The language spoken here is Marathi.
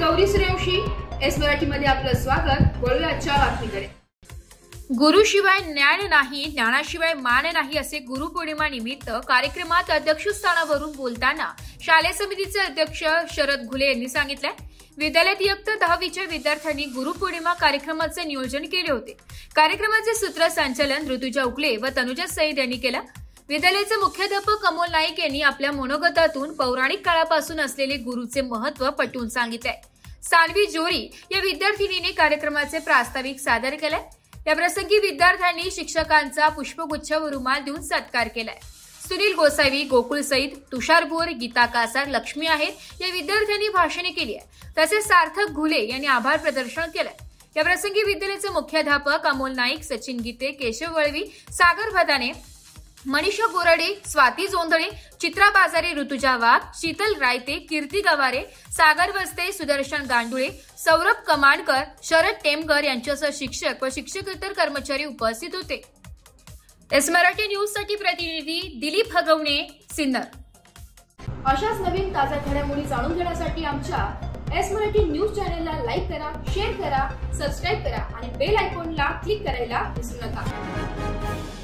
गौरी सूर्यवंशी, एस मराठी मध्ये आपलं स्वागत। वळूया आजच्या बातमीकडे। गुरुशिवाय ज्ञान नाही, ज्ञानाशिवाय मान नाही असे गुरुपौर्णिमा निमित्त कार्यक्रमात अध्यक्षस्थानावरून बोलताना शालेय समितीचे अध्यक्ष शरद घुले यांनी सांगितले, विद्यालयात इयत्ता 10वीच्या विद्यार्थ्यांनी गुरुपौर्णिमा कार्यक्रमाचे नियोजन केले होते। कार्यक्रमाचे सूत्रसंचालन ऋतुजा उगले व तनुजा सईद यांनी केले। विद्यालयाचे मुख्याध्यापक अमोल नाईक यांनी आपल्या मनोगतातून पौराणिक काळापासून असलेले गुरुचे महत्त्व पटवून सांगितले। सानवी जोरी या विद्यार्थिनीने कार्यक्रमाचे प्रास्ताविक सादर केले। या प्रसंगी विद्यार्थ्यांनी शिक्षकांचा पुष्पगुच्छ व रुमाल देऊन सत्कार केलाय। सुनील गोसावी, गोकुळ सईद, तुषार बोर, गीता कासार, लक्ष्मी आहेत या विद्यार्थ्यांनी भाषणे केली आहे। तसेच सार्थक घुले यांनी आभार प्रदर्शन केलंय। या प्रसंगी विद्यालयाचे मुख्याध्यापक अमोल नाईक, सचिन गीते, केशव वळवी, सागर भदाने, मनीषा बोराडे, स्वाती जोंधळे, चित्रा बाजारे, ऋतुजा वाघ, शीतल रायते, कीर्ती गवारे, सागर वस्ते, सुदर्शन गांडुळे, सौरभ कमांडकर, शरद टेमकर यांच्यासह शिक्षक व शिक्षकेतर कर्मचारी उपस्थित होते। एस मराठी न्यूज साठी प्रतिनिधी दिलीप हगवणे, सिन्नर। अशाच नवीन ताज्या घडामोडी जाणून घेण्यासाठी आमच्या एस मराठी न्यूज चॅनलला लाईक करा, शेअर करा, सबस्क्राइब करा आणि बेल आयकॉनला क्लिक करायला विसरू नका।